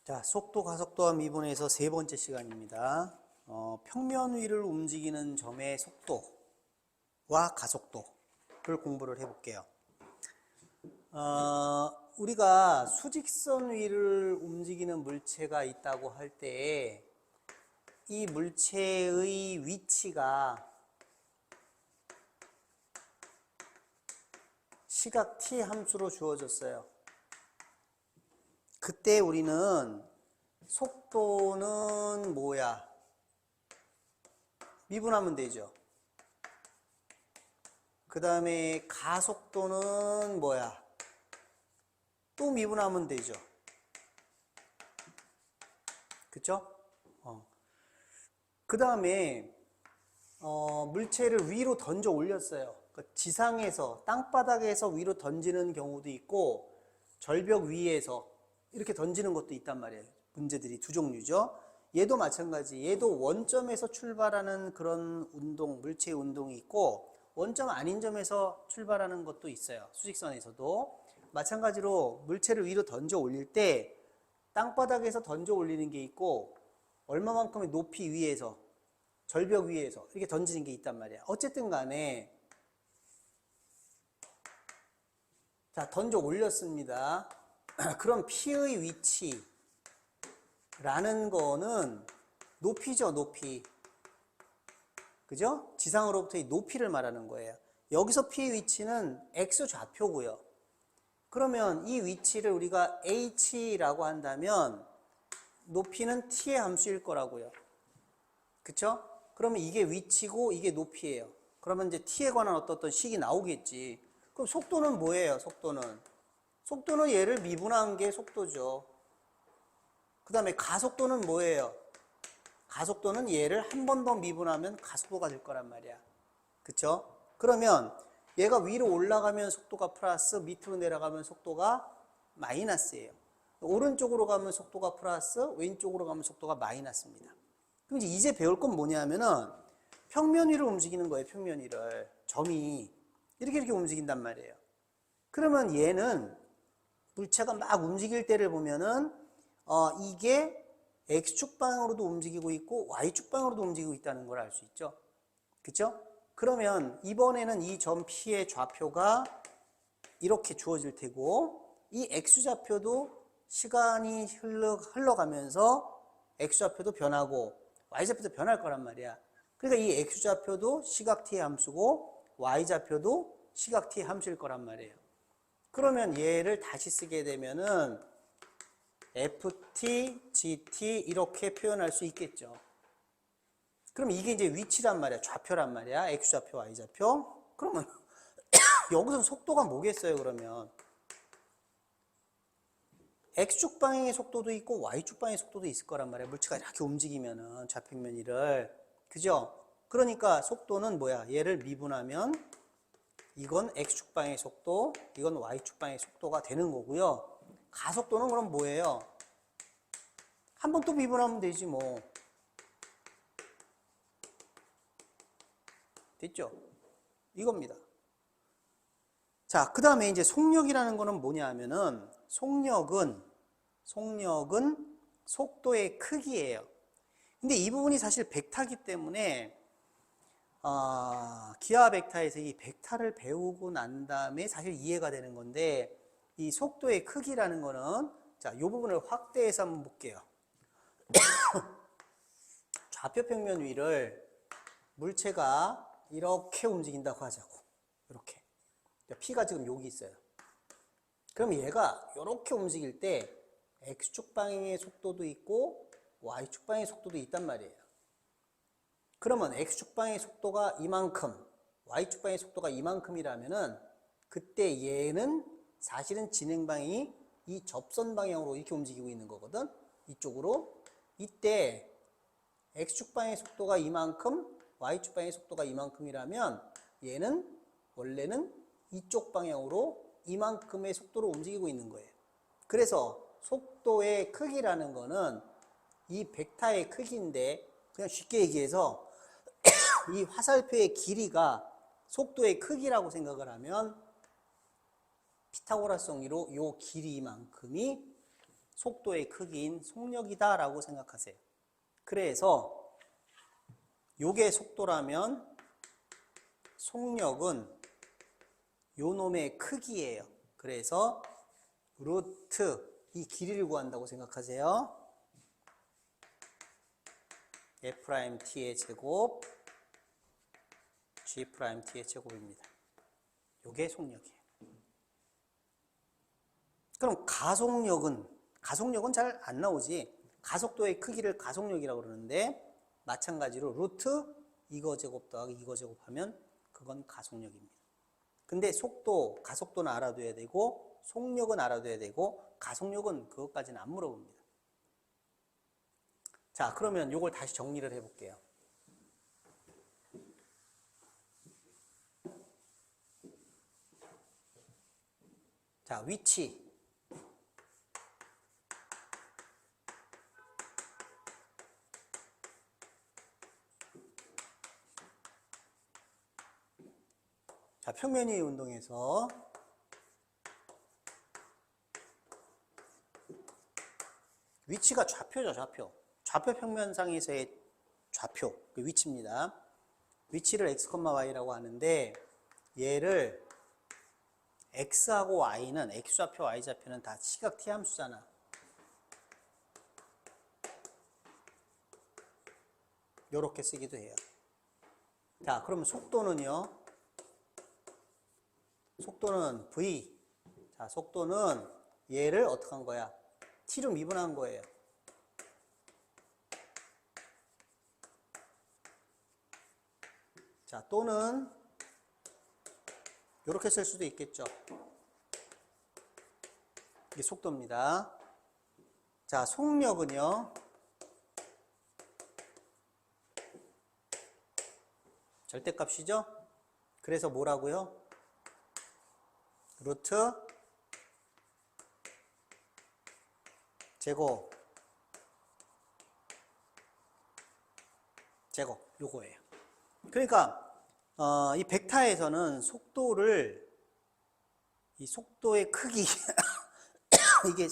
자, 속도, 가속도와 미분에서 세 번째 시간입니다. 평면 위를 움직이는 점의 속도와 가속도를 공부를 해볼게요. 우리가 수직선 위를 움직이는 물체가 있다고 할 때 이 물체의 위치가 시각 t 함수로 주어졌어요. 그때 우리는 속도는 뭐야? 미분하면 되죠. 그 다음에 가속도는 뭐야? 또 미분하면 되죠. 그쵸? 그 다음에 물체를 위로 던져 올렸어요. 그러니까 지상에서, 땅바닥에서 위로 던지는 경우도 있고 절벽 위에서 이렇게 던지는 것도 있단 말이에요. 문제들이 두 종류죠. 얘도 마찬가지. 얘도 원점에서 출발하는 그런 운동, 물체의 운동이 있고 원점 아닌 점에서 출발하는 것도 있어요. 수직선에서도. 마찬가지로 물체를 위로 던져 올릴 때 땅바닥에서 던져 올리는 게 있고 얼마만큼의 높이 위에서, 절벽 위에서 이렇게 던지는 게 있단 말이야. 어쨌든 간에 자, 던져 올렸습니다. 그럼 P의 위치라는 거는 높이죠, 높이. 그죠? 지상으로부터의 높이를 말하는 거예요. 여기서 P의 위치는 X 좌표고요. 그러면 이 위치를 우리가 H라고 한다면 높이는 T의 함수일 거라고요. 그쵸? 그러면 이게 위치고 이게 높이예요. 그러면 이제 T에 관한 어떤 식이 나오겠지. 그럼 속도는 뭐예요, 속도는? 속도는 얘를 미분한 게 속도죠. 그 다음에 가속도는 뭐예요? 가속도는 얘를 한 번 더 미분하면 가속도가 될 거란 말이야. 그쵸? 그러면 얘가 위로 올라가면 속도가 플러스, 밑으로 내려가면 속도가 마이너스예요. 오른쪽으로 가면 속도가 플러스, 왼쪽으로 가면 속도가 마이너스입니다. 그럼 이제 배울 건 뭐냐면은 평면 위를 움직이는 거예요, 평면 위를. 점이 이렇게 움직인단 말이에요. 그러면 얘는 물체가 막 움직일 때를 보면은 이게 X축 방향으로도 움직이고 있고 Y축 방향으로도 움직이고 있다는 걸 알 수 있죠. 그쵸? 그러면 이번에는 이 점 P의 좌표가 이렇게 주어질 테고 이 X좌표도 시간이 흘러가면서 X좌표도 변하고 Y좌표도 변할 거란 말이야. 그러니까 이 X좌표도 시각 T의 함수고 Y좌표도 시각 T의 함수일 거란 말이에요. 그러면 얘를 다시 쓰게 되면은 FT, GT 이렇게 표현할 수 있겠죠. 그럼 이게 이제 위치란 말이야. 좌표란 말이야. X좌표, Y좌표. 그러면 여기서 속도가 뭐겠어요, 그러면? X축 방향의 속도도 있고 Y축 방향의 속도도 있을 거란 말이야. 물체가 이렇게 움직이면은 좌평면 위를. 그죠? 그러니까 속도는 뭐야? 얘를 미분하면 이건 X축 방향의 속도, 이건 Y축 방향의 속도가 되는 거고요. 가속도는 그럼 뭐예요? 한 번 또 미분하면 되지 뭐. 됐죠? 이겁니다. 자, 그 다음에 이제 속력이라는 거는 뭐냐 하면은 속력은 속도의 크기예요. 근데 이 부분이 사실 벡터이기 때문에 기하 벡터에서 이 벡터를 배우고 난 다음에 사실 이해가 되는 건데 이 속도의 크기라는 거는 자, 이 부분을 확대해서 한번 볼게요. 좌표 평면 위를 물체가 이렇게 움직인다고 하자고. 이렇게. P가 지금 여기 있어요. 그럼 얘가 이렇게 움직일 때 X축 방향의 속도도 있고 Y축 방향의 속도도 있단 말이에요. 그러면 X축 방향의 속도가 이만큼, Y축 방향의 속도가 이만큼이라면은 그때 얘는 사실은 진행 방향이 이 접선 방향으로 이렇게 움직이고 있는 거거든. 이쪽으로. 이때 X축 방향의 속도가 이만큼, Y축 방향의 속도가 이만큼이라면 얘는 원래는 이쪽 방향으로 이만큼의 속도로 움직이고 있는 거예요. 그래서 속도의 크기라는 거는 이 벡터의 크기인데 그냥 쉽게 얘기해서 이 화살표의 길이가 속도의 크기라고 생각을 하면 피타고라스 정리로 요 길이만큼이 속도의 크기인 속력이다 라고 생각하세요. 그래서 요게 속도라면 속력은 요 놈의 크기예요. 그래서 루트 이 길이를 구한다고 생각하세요. F'T의 제곱 G'T의 제곱입니다. 요게 속력이에요. 그럼 가속력은 잘 안 나오지. 가속도의 크기를 가속력이라고 그러는데 마찬가지로 루트 이거 제곱 더하기 이거 제곱하면 그건 가속력입니다. 근데 가속도는 알아둬야 되고 속력은 알아둬야 되고 가속력은 그것까지는 안 물어봅니다. 자, 그러면 요걸 다시 정리를 해볼게요. 자, 위치. 자, 평면 위의 운동에서 위치가 좌표죠, 좌표. 좌표 평면상에서의 좌표, 그 위치입니다. 위치를 x, y라고 하는데 얘를 x하고 y는 x좌표, y좌표는 다 시각 t-함수잖아. 요렇게 쓰기도 해요. 자, 그럼 속도는요? 속도는 v. 자, 속도는 얘를 어떻게 한 거야? t로 미분한 거예요. 자, 또는 이렇게 쓸 수도 있겠죠. 이게 속도입니다. 자, 속력은요. 절대값이죠. 그래서 뭐라고요? 루트 제곱 요거예요. 그러니까 이 벡터에서는 이 속도의 크기 이게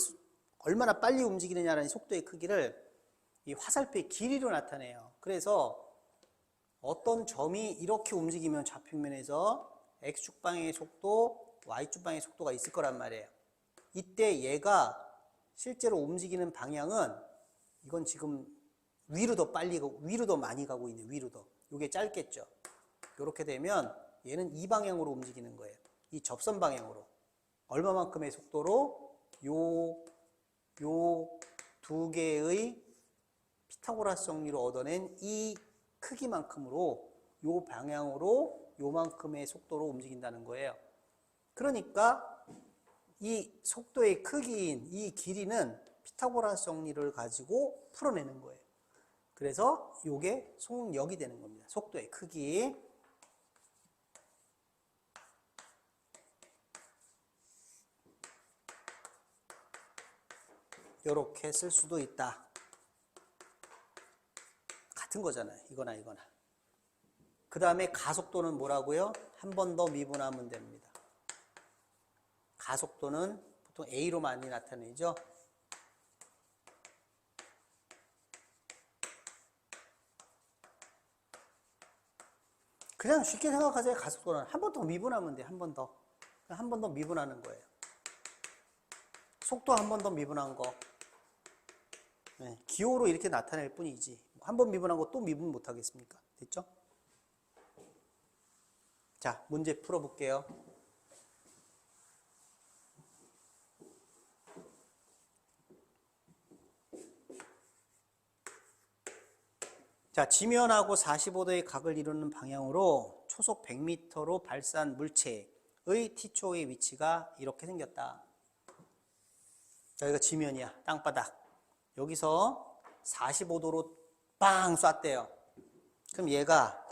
얼마나 빨리 움직이느냐라는 속도의 크기를 이 화살표의 길이로 나타내요. 그래서 어떤 점이 이렇게 움직이면 좌표면에서 x축 방향의 속도, y축 방향의 속도가 있을 거란 말이에요. 이때 얘가 실제로 움직이는 방향은 이건 지금 위로 더 많이 가고 있는 위로 더. 이게 짧겠죠. 이렇게 되면 얘는 이 방향으로 움직이는 거예요. 이 접선 방향으로. 얼마만큼의 속도로? 요 두 개의 피타고라스 정리로 얻어낸 이 크기만큼으로 요 방향으로 요만큼의 속도로 움직인다는 거예요. 그러니까 이 속도의 크기인 이 길이는 피타고라스 정리를 가지고 풀어내는 거예요. 그래서 요게 속력이 되는 겁니다. 속도의 크기. 요렇게 쓸 수도 있다. 같은 거잖아요. 이거나 이거나. 그 다음에 가속도는 뭐라고요? 한 번 더 미분하면 됩니다. 가속도는 보통 A로 많이 나타내죠. 그냥 쉽게 생각하세요. 가속도는 한 번 더 미분하면 돼요. 한 번 더. 한 번 더 미분하는 거예요. 속도 한 번 더 미분한 거. 네, 기호로 이렇게 나타낼 뿐이지. 한 번 미분한 거 또 미분 못 하겠습니까? 됐죠? 자, 문제 풀어볼게요. 자, 지면하고 45도의 각을 이루는 방향으로 초속 100m로 발사한 물체의 t초의 위치가 이렇게 생겼다. 자, 여기가 지면이야. 땅바닥. 여기서 45도로 빵 쐈대요. 그럼 얘가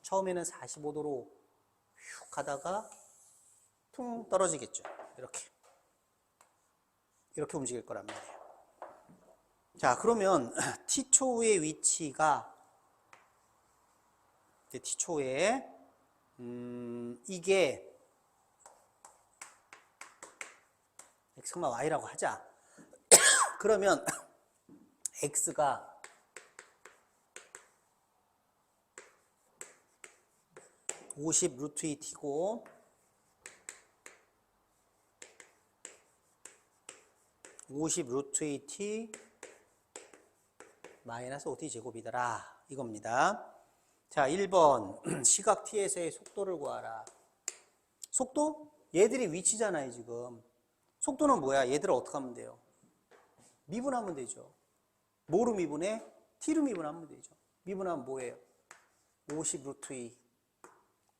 처음에는 45도로 휙 가다가 퉁 떨어지겠죠. 이렇게 움직일 거란 말이에요. 자, 그러면 t초의 위치가 t초에 이게 x, y라고 하자. 그러면 x가 50 루트 2t고 50 루트 2t 마이너스 5t 제곱이더라 이겁니다. 자, 1번 시각 t에서의 속도를 구하라. 속도? 얘들이 위치잖아요 지금. 속도는 뭐야? 얘들을 어떻게 하면 돼요? 미분하면 되죠. 뭐로 미분해? t로 미분하면 되죠. 미분하면 뭐예요? 50 루트 2.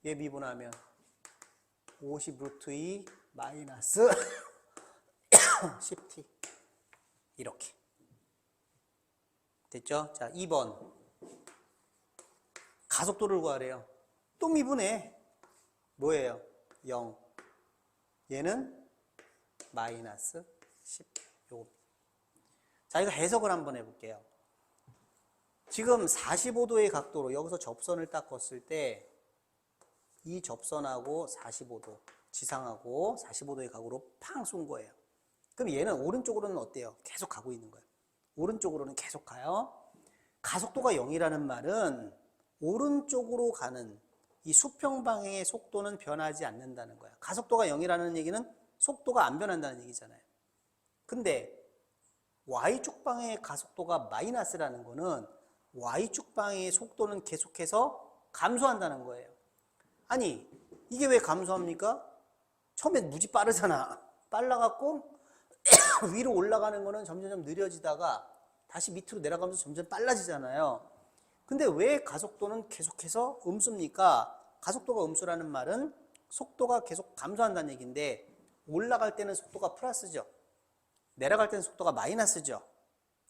얘 미분하면 50 루트 2 마이너스 10t. 이렇게. 됐죠? 자, 2번. 가속도를 구하래요. 또 미분해. 뭐예요? 0. 얘는 마이너스 10. 요거. 자, 이거 해석을 한번 해볼게요. 지금 45도의 각도로 여기서 접선을 딱 걷을 때 이 접선하고 45도, 지상하고 45도의 각으로 팡 쏜 거예요. 그럼 얘는 오른쪽으로는 어때요? 계속 가고 있는 거예요. 오른쪽으로는 계속 가요. 가속도가 0이라는 말은 오른쪽으로 가는 이 수평 방향의 속도는 변하지 않는다는 거야. 가속도가 0이라는 얘기는 속도가 안 변한다는 얘기잖아요. 근데 Y축 방향의 가속도가 마이너스라는 거는 Y축 방향의 속도는 계속해서 감소한다는 거예요. 아니, 이게 왜 감소합니까? 처음에 무지 빠르잖아. 빨라갖고 위로 올라가는 거는 점점 느려지다가 다시 밑으로 내려가면서 점점 빨라지잖아요. 근데 왜 가속도는 계속해서 음수입니까? 가속도가 음수라는 말은 속도가 계속 감소한다는 얘기인데 올라갈 때는 속도가 플러스죠. 내려갈 때는 속도가 마이너스죠.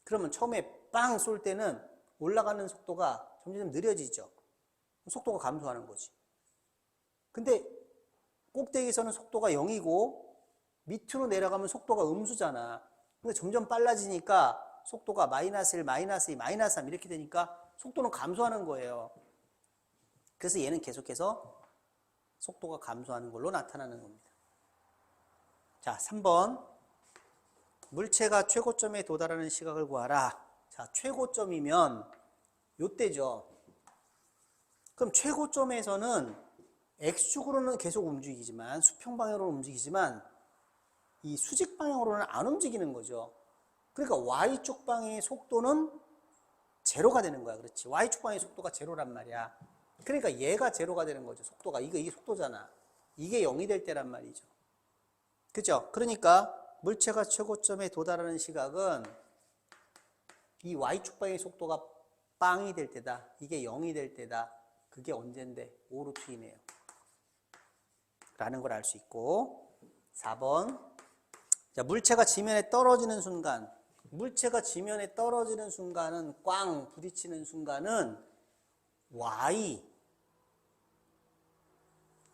그러면 처음에 빵 쏠 때는 올라가는 속도가 점점 느려지죠. 속도가 감소하는 거지. 근데 꼭대기에서는 속도가 0이고 밑으로 내려가면 속도가 음수잖아. 근데 점점 빨라지니까 속도가 마이너스 1, 마이너스 2, 마이너스 3 이렇게 되니까 속도는 감소하는 거예요. 그래서 얘는 계속해서 속도가 감소하는 걸로 나타나는 겁니다. 자, 3번. 물체가 최고점에 도달하는 시각을 구하라. 자, 최고점이면 요때죠. 그럼 최고점에서는 X축으로는 계속 움직이지만 수평 방향으로 움직이지만 이 수직 방향으로는 안 움직이는 거죠. 그러니까 Y축 방향의 속도는 제로가 되는 거야. 그렇지. Y축 방향의 속도가 제로란 말이야. 그러니까 얘가 제로가 되는 거죠. 속도가. 이게 속도잖아. 이게 0이 될 때란 말이죠. 그죠? 그러니까 물체가 최고점에 도달하는 시각은 이 Y축 방향의 속도가 빵이 될 때다. 이게 0이 될 때다. 그게 언젠데? 5 루트 2네요. 라는 걸 알 수 있고. 4번. 자, 물체가 지면에 떨어지는 순간. 물체가 지면에 떨어지는 순간은 꽝 부딪히는 순간은 Y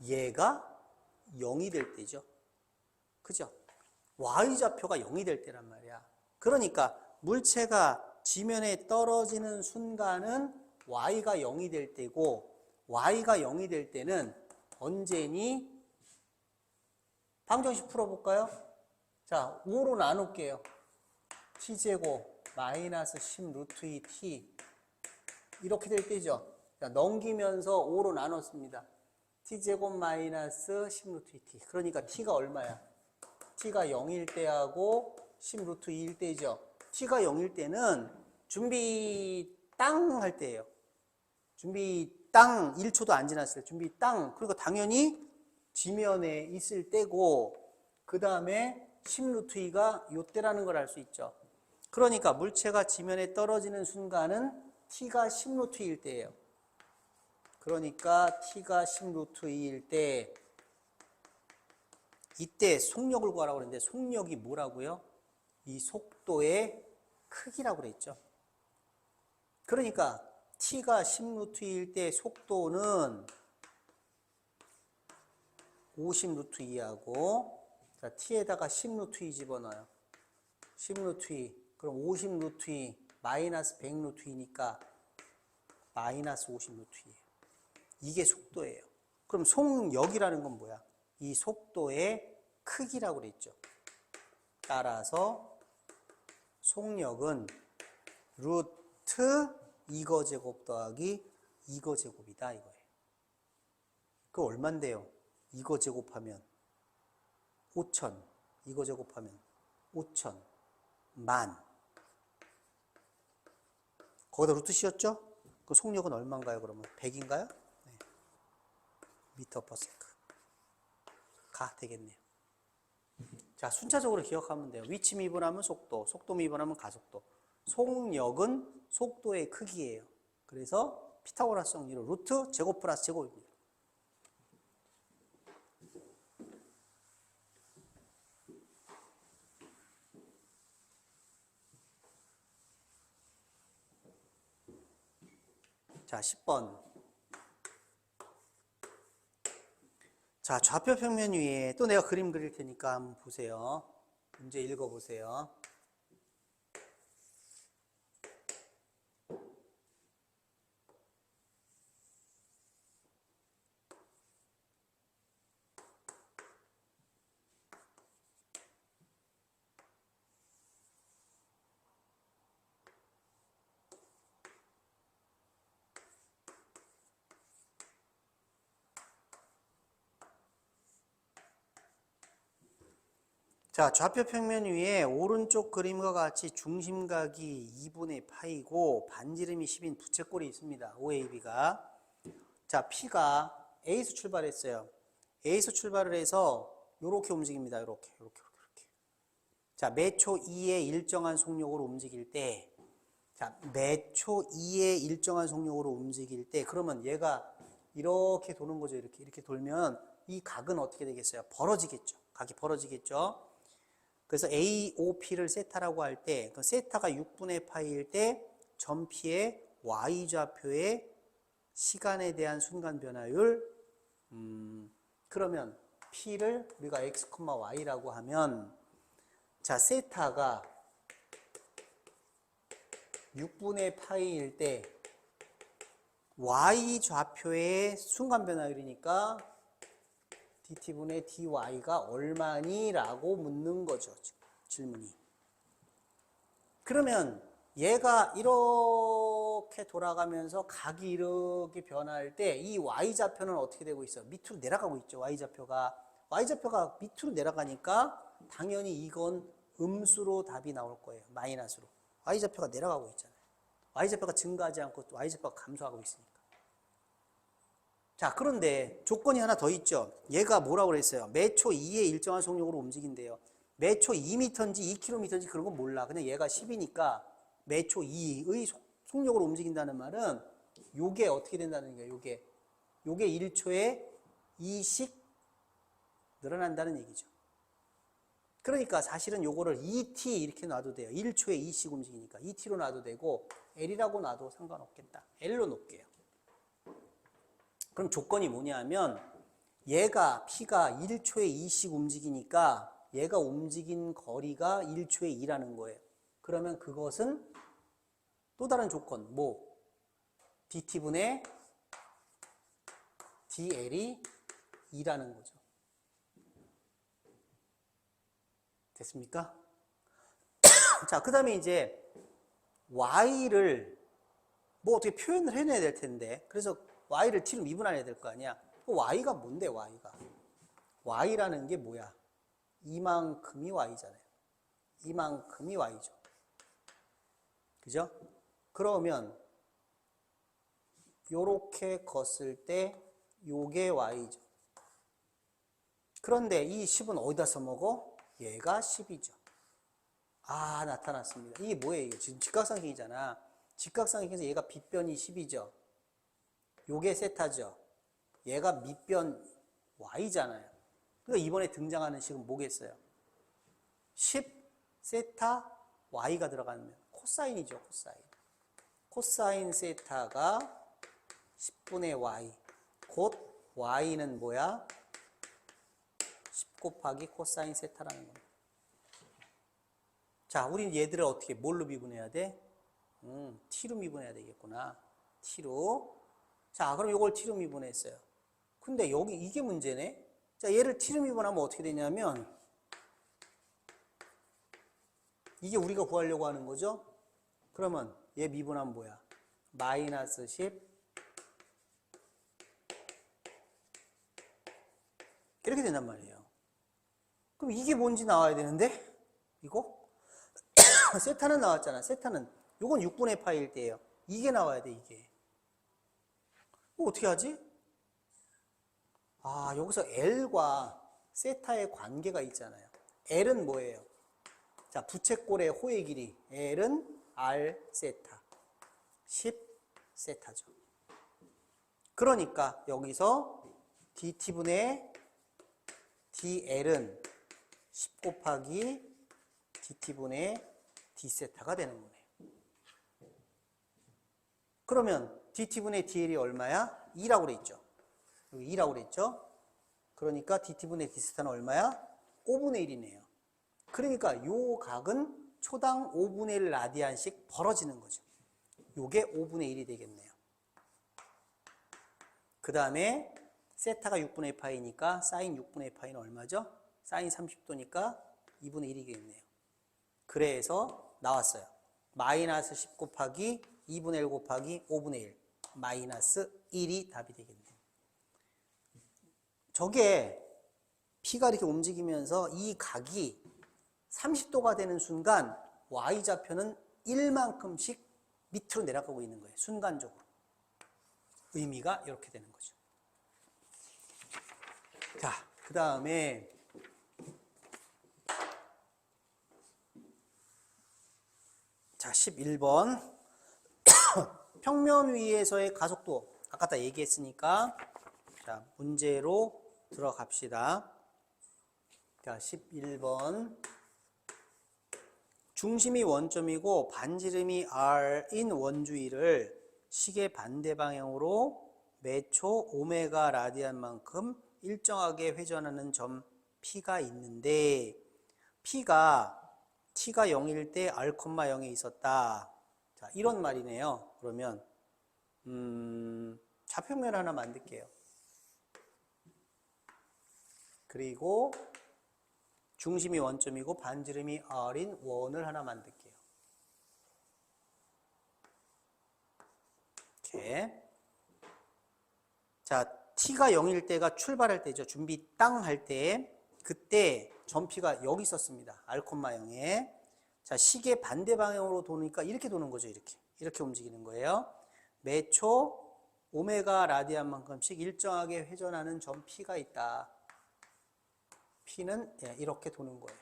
얘가 0이 될 때죠. 그죠? Y좌표가 0이 될 때란 말이야. 그러니까 물체가 지면에 떨어지는 순간은 Y가 0이 될 때고 Y가 0이 될 때는 언제니? 방정식 풀어볼까요? 자, 5로 나눌게요. t제곱 마이너스 10 루트 2t 이렇게 될 때죠. 자, 넘기면서 5로 나눴습니다. t제곱 마이너스 10 루트 2t. 그러니까 t가 얼마야? t가 0일 때하고 10 루트 2일 때죠. t가 0일 때는 준비 땅 할 때예요. 준비 땅 1초도 안 지났어요. 준비 땅. 그리고 당연히 지면에 있을 때고 그 다음에 10 루트 2가 요때라는 걸 알 수 있죠. 그러니까 물체가 지면에 떨어지는 순간은 t가 10 루트 2일 때예요. 그러니까 t가 10 루트 2일 때 이때 속력을 구하라고 그랬는데 속력이 뭐라고요? 이 속도의 크기라고 그랬죠. 그러니까 t가 10 루트 2일 때 속도는 50 루트 2하고 자, t에다가 10 루트 2 집어넣어요. 10 루트 2 그럼 50 루트 2 마이너스 100 루트 2니까 마이너스 50 루트 2예요. 이게 속도예요. 그럼 속력이라는 건 뭐야? 이 속도의 크기라고 그랬죠. 따라서 속력은 루트 이거 제곱 더하기 이거 제곱이다 이거예요. 그 얼만데요? 이거 제곱하면 5천, 이거 제곱하면 5천, 만. 거기다 루트 씌웠죠? 그 속력은 얼마인가요, 그러면? 100인가요? 네. 미터 퍼 세크. 가 되겠네요. 자, 순차적으로 기억하면 돼요. 위치 미분하면 속도, 속도 미분하면 가속도. 속력은 속도의 크기예요. 그래서 피타고라스 정리로 루트 제곱 플러스 제곱입니다. 자, 10번. 자, 좌표 평면 위에 또 내가 그림 그릴 테니까 한번 보세요. 문제 읽어보세요. 자, 좌표 평면 위에 오른쪽 그림과 같이 중심각이 2분의 파이고 반지름이 10인 부채꼴이 있습니다. OAB가. 자, P가 A에서 출발했어요. A에서 출발을 해서 이렇게 움직입니다. 이렇게. 자, 매초 2의 일정한 속력으로 움직일 때, 자, 매초 2의 일정한 속력으로 움직일 때, 그러면 얘가 이렇게 도는 거죠. 이렇게 돌면 이 각은 어떻게 되겠어요? 벌어지겠죠. 각이 벌어지겠죠. 그래서 AOP를 세타라고 할 때, 그 세타가 6분의 파이일 때 점 P의 Y좌표의 시간에 대한 순간 변화율, 그러면 P를 우리가 X, Y라고 하면, 자, 세타가 6분의 파이일 때 Y좌표의 순간 변화율이니까 dt분의 dy가 얼마니? 라고 묻는 거죠. 질문이. 그러면 얘가 이렇게 돌아가면서 각이 이렇게 변할 때 이 y좌표는 어떻게 되고 있어요? 밑으로 내려가고 있죠. y좌표가 밑으로 내려가니까 당연히 이건 음수로 답이 나올 거예요. 마이너스로. y좌표가 내려가고 있잖아요. y좌표가 증가하지 않고 또 y좌표가 감소하고 있으니까. 자, 그런데 조건이 하나 더 있죠. 얘가 뭐라고 그랬어요? 매초 2의 일정한 속력으로 움직인대요. 매초 2m인지 2km인지 그런 건 몰라. 그냥 얘가 10이니까 매초 2의 속력으로 움직인다는 말은 요게 어떻게 된다는 거예요? 요게 1초에 2씩 늘어난다는 얘기죠. 그러니까 사실은 요거를 2t 이렇게 놔도 돼요. 1초에 2씩 움직이니까 2t로 놔도 되고 L이라고 놔도 상관없겠다. L로 놓을게요. 그럼 조건이 뭐냐면 얘가 P가 1초에 2씩 움직이니까 얘가 움직인 거리가 1초에 2라는 거예요. 그러면 그것은 또 다른 조건, 뭐 dt분의 dl이 2라는 거죠. 됐습니까? 자, 그 다음에 이제 y를 뭐 어떻게 표현을 해내야 될 텐데, 그래서 y를 t로 미분해야 될 거 아니야. 그 y가 뭔데, y가? y라는 게 뭐야? 이만큼이 y잖아요. 이만큼이 y죠. 그죠? 그러면 요렇게 걷을 때 요게 y죠. 그런데 이 10은 어디다 써먹어? 얘가 10이죠. 아, 나타났습니다. 이게 뭐예요? 이게 지금 직각삼각형이잖아. 직각삼각형에서 얘가 빗변이 10이죠. 요게 세타죠. 얘가 밑변 y잖아요. 그러니까 이번에 등장하는 식은 뭐겠어요? 10 세타 y가 들어가면 코사인이죠. 코사인 세타가 10분의 y. 곧 y는 뭐야? 10 곱하기 코사인 세타라는 겁니다. 자, 우린 얘들을 어떻게 뭘로 미분해야 돼? t로 미분해야 되겠구나. t로. 자, 그럼 이걸 t로 미분했어요. 근데 여기 이게 문제네. 자, 얘를 t로 미분하면 어떻게 되냐면 이게 우리가 구하려고 하는 거죠. 그러면 얘 미분하면 뭐야? 마이너스 10 이렇게 된단 말이에요. 그럼 이게 뭔지 나와야 되는데 이거? 세타는 나왔잖아. 세타는 요건 6분의 파일 때예요. 이게 나와야 돼. 이게 어떻게 하지? 아, 여기서 L과 세타의 관계가 있잖아요. L은 뭐예요? 자, 부채꼴의 호의 길이 L은 R 세타 10 세타죠. 그러니까 여기서 dt분의 dl은 10 곱하기 dt분의 d세타가 되는 거네요. 그러면 dt분의 dl이 얼마야? 2라고 그랬죠. 여기 2라고 그랬죠. 그러니까 dt분의 d세타는 얼마야? 5분의 1이네요. 그러니까 요 각은 초당 5분의 1 라디안씩 벌어지는 거죠. 요게 5분의 1이 되겠네요. 그 다음에 세타가 6분의 파이니까 사인 6분의 파이는 얼마죠? 사인 30도니까 2분의 1이겠네요. 그래서 나왔어요. 마이너스 10 곱하기 2분의 1 곱하기 5분의 1 마이너스 1이 답이 되겠네요. 저게 P가 이렇게 움직이면서 이 각이 30도가 되는 순간 Y좌표는 1만큼씩 밑으로 내려가고 있는 거예요. 순간적으로. 의미가 이렇게 되는 거죠. 자, 그 다음에 자, 11번 평면 위에서의 가속도 아까 다 얘기했으니까 자, 문제로 들어갑시다. 자, 11번 중심이 원점이고 반지름이 r인 원주위를 시계 반대 방향으로 매초 오메가 라디안만큼 일정하게 회전하는 점 P가 있는데 P가 T가 0일 때 R,0에 있었다. 자, 이런 말이네요. 그러면 좌표면 하나 만들게요. 그리고 중심이 원점이고 반지름이 R인 원을 하나 만들게요. 이렇게. 자, T가 0일 때가 출발할 때죠. 준비 땅 할 때. 그때 점P가 여기 있었습니다. R,0에. 자, 시계 반대 방향으로 도니까 이렇게 도는 거죠. 이렇게 움직이는 거예요. 매초 오메가 라디안만큼씩 일정하게 회전하는 점 P가 있다. P는 이렇게 도는 거예요.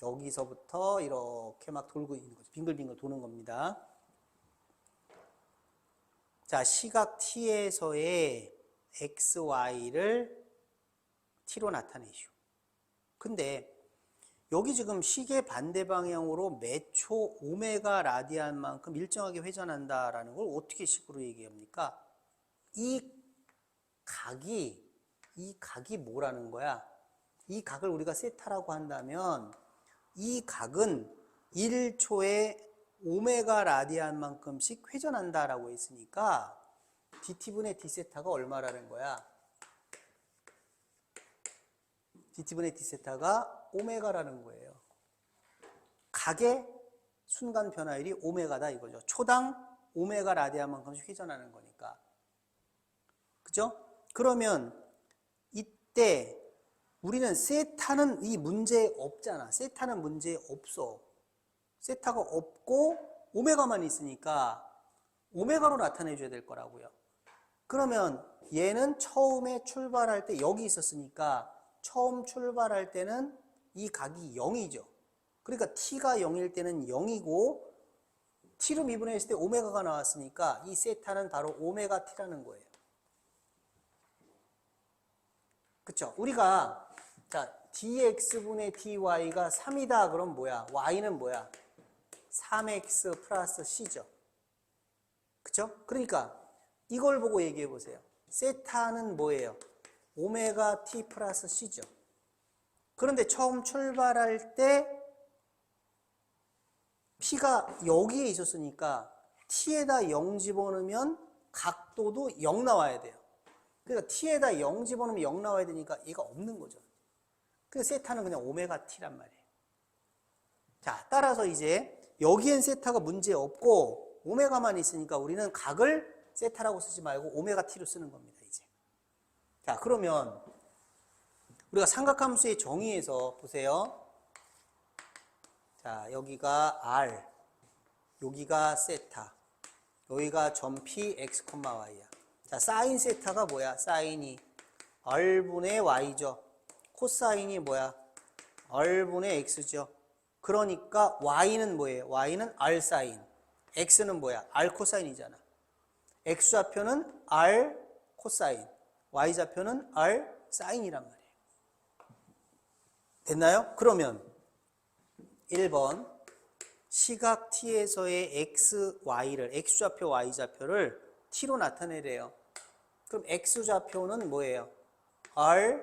여기서부터 이렇게 막 돌고 있는 거죠. 빙글빙글 도는 겁니다. 자, 시각 T에서의 XY를 T로 나타내시오. 근데 여기 지금 시계 반대 방향으로 매초 오메가 라디안만큼 일정하게 회전한다라는 걸 어떻게 식으로 얘기합니까? 이 각이 뭐라는 거야? 이 각을 우리가 세타라고 한다면 이 각은 1초에 오메가 라디안만큼씩 회전한다라고 했으니까 dt분의 d세타가 얼마라는 거야? dt분의 d세타가 오메가라는 거예요. 각의 순간 변화율이 오메가다 이거죠. 초당 오메가 라디안만큼씩 회전하는 거니까. 그죠? 그러면 이때 우리는 세타는 이 문제에 없잖아. 세타는 문제에 없어. 세타가 없고 오메가만 있으니까 오메가로 나타내 줘야 될 거라고요. 그러면 얘는 처음에 출발할 때 여기 있었으니까 처음 출발할 때는 이 각이 0이죠. 그러니까 t가 0일 때는 0이고 t로 미분했을 때 오메가가 나왔으니까 이 세타는 바로 오메가 t라는 거예요. 그쵸? 우리가 자 dx분의 dy가 3이다 그럼 뭐야? y는 뭐야? 3x 플러스 c죠. 그쵸? 그러니까 이걸 보고 얘기해 보세요. 세타는 뭐예요? 오메가 t 플러스 c죠. 그런데 처음 출발할 때 p가 여기에 있었으니까 t에다 0 집어넣으면 각도도 0 나와야 돼요. 그러니까 t에다 0 집어넣으면 0 나와야 되니까 얘가 없는 거죠. 그래서 세타는 그냥 오메가 t란 말이에요. 자, 따라서 이제 여기엔 세타가 문제 없고 오메가만 있으니까 우리는 각을 세타라고 쓰지 말고 오메가 t로 쓰는 겁니다, 이제. 자, 그러면 우리가 삼각함수의 정의에서 보세요. 자, 여기가 r, 여기가 세타, 여기가 점 p x, y야. 자, 사인 세타가 뭐야? 사인이 r분의 y죠. 코사인이 뭐야? r분의 x죠. 그러니까 y는 뭐예요? y는 r 사인, x는 뭐야? r 코사인이잖아. x좌표는 r 코사인, y좌표는 r 사인이란 말이에요. 됐나요? 그러면 1번 시각 t에서의 x, y를 x좌표, y좌표를 t로 나타내래요. 그럼 x좌표는 뭐예요? r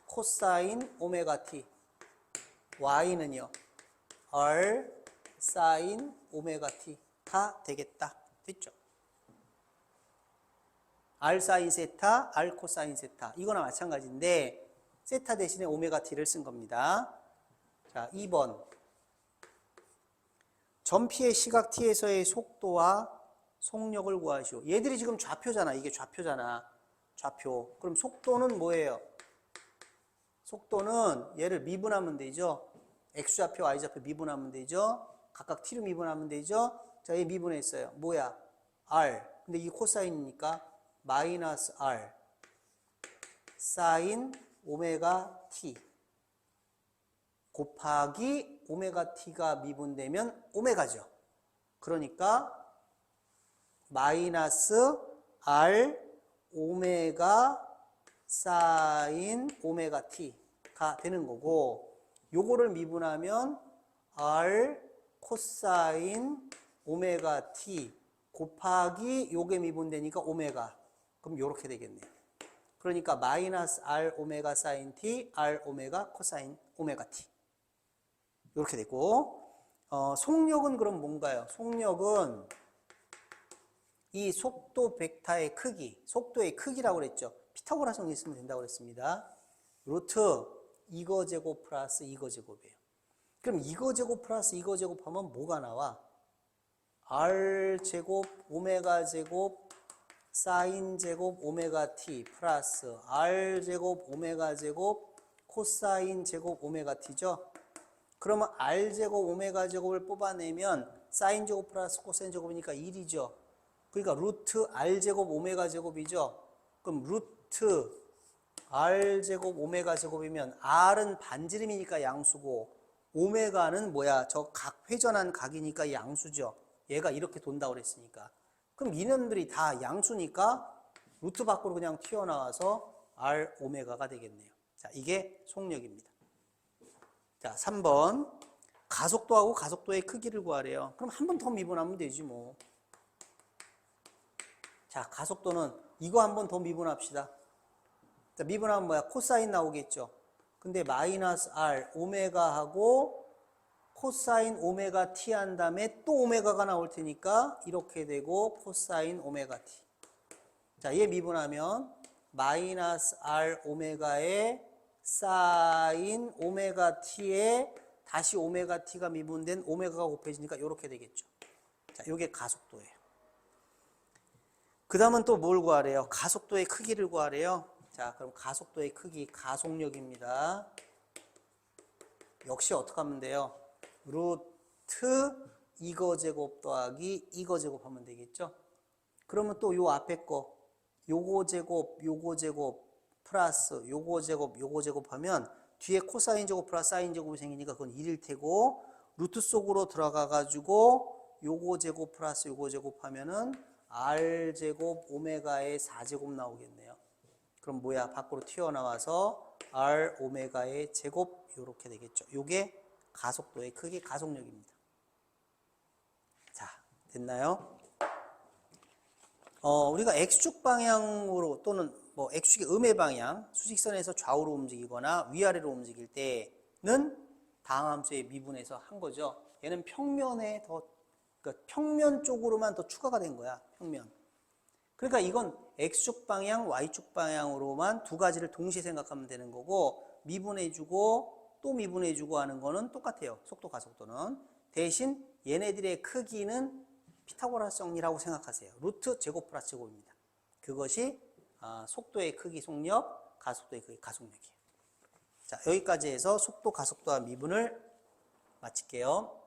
코사인 오메가 t, y는요 r 사인 오메가 t가 되겠다. 됐죠? r 사인 세타, r 코사인 세타, 이거나 마찬가지인데 세타 대신에 오메가 t를 쓴 겁니다. 자, 2번 점피의 시각 t에서의 속도와 속력을 구하시오. 얘들이 지금 좌표잖아. 이게 좌표잖아. 좌표. 그럼 속도는 뭐예요? 속도는 얘를 미분하면 되죠. x좌표, y좌표 미분하면 되죠. 각각 t로 미분하면 되죠. 자, 얘 미분했어요. 뭐야? r. 근데 이게 코사인이니까 마이너스 r 사인 오메가 t 곱하기 오메가 t가 미분되면 오메가죠. 그러니까 마이너스 r 오메가 사인 오메가 t가 되는 거고, 요거를 미분하면 r 코사인 오메가 t 곱하기 요게 미분되니까 오메가. 그럼 요렇게 되겠네요. 그러니까 마이너스 r 오메가 사인 t, r 오메가 코사인 오메가 t. 요렇게 되고, 속력은 그럼 뭔가요? 속력은 이 속도 벡터의 크기, 속도의 크기라고 그랬죠. 피타고라스 정리 쓰면 된다고 그랬습니다. 루트 이거 제곱 플러스 이거 제곱이에요. 그럼 이거 제곱 플러스 이거 제곱하면 뭐가 나와? r 제곱 오메가 제곱 사인 제곱 오메가 t 플러스 r 제곱 오메가 제곱 코사인 제곱 오메가 t죠. 그러면 r 제곱 오메가 제곱을 뽑아내면 사인 제곱 플러스 코사인 제곱이니까 1이죠. 그러니까 루트 r 제곱 오메가 제곱이죠. 그럼 루트 r 제곱 오메가 제곱이면 r은 반지름이니까 양수고 오메가는 뭐야? 저 각 회전한 각이니까 양수죠. 얘가 이렇게 돈다고 그랬으니까. 그럼 이놈들이 다 양수니까 루트 밖으로 그냥 튀어나와서 r 오메가가 되겠네요. 자, 이게 속력입니다. 자, 3번 가속도하고 가속도의 크기를 구하래요. 그럼 한 번 더 미분하면 되지 뭐. 자, 가속도는 이거 한 번 더 미분합시다. 자, 미분하면 뭐야? 코사인 나오겠죠. 근데 마이너스 r 오메가하고 코사인 오메가 t 한 다음에 또 오메가가 나올 테니까 이렇게 되고 코사인 오메가 t. 자, 얘 미분하면 마이너스 r 오메가에 사인 오메가 t에 다시 오메가 t가 미분된 오메가가 곱해지니까 이렇게 되겠죠. 자, 이게 가속도예요. 그 다음은 또 뭘 구하래요? 가속도의 크기를 구하래요. 자, 그럼 가속도의 크기, 가속력입니다. 역시 어떻게 하면 돼요? 루트 이거 제곱 더하기 이거 제곱 하면 되겠죠? 그러면 또 요 앞에 거 요거 제곱 플러스 요거 제곱 하면 뒤에 코사인 제곱 플러스 사인 제곱이 생기니까 그건 1일 테고, 루트 속으로 들어가 가지고 요거 제곱 플러스 요거 제곱 하면은 r 제곱 오메가의 4제곱 나오겠네요. 그럼 뭐야? 밖으로 튀어나와서 r 오메가의 제곱 요렇게 되겠죠. 요게 가속도의 크기, 가속력입니다. 자, 됐나요? 우리가 x축 방향으로 또는 뭐 x축의 음의 방향, 수직선에서 좌우로 움직이거나 위아래로 움직일 때는 다음 함수에 미분해서 한 거죠. 얘는 평면에 그러니까 평면 쪽으로만 더 추가가 된 거야. 평면. 그러니까 이건 x축 방향, y축 방향으로만 두 가지를 동시에 생각하면 되는 거고, 미분해주고 또 미분해주고 하는 거는 똑같아요. 속도 가속도는. 대신 얘네들의 크기는 피타고라스 정리라고 생각하세요. 루트 제곱 플러스 제곱입니다. 그것이 속도의 크기 속력, 가속도의 크기 가속력이에요. 자, 여기까지 해서 속도, 가속도와 미분을 마칠게요.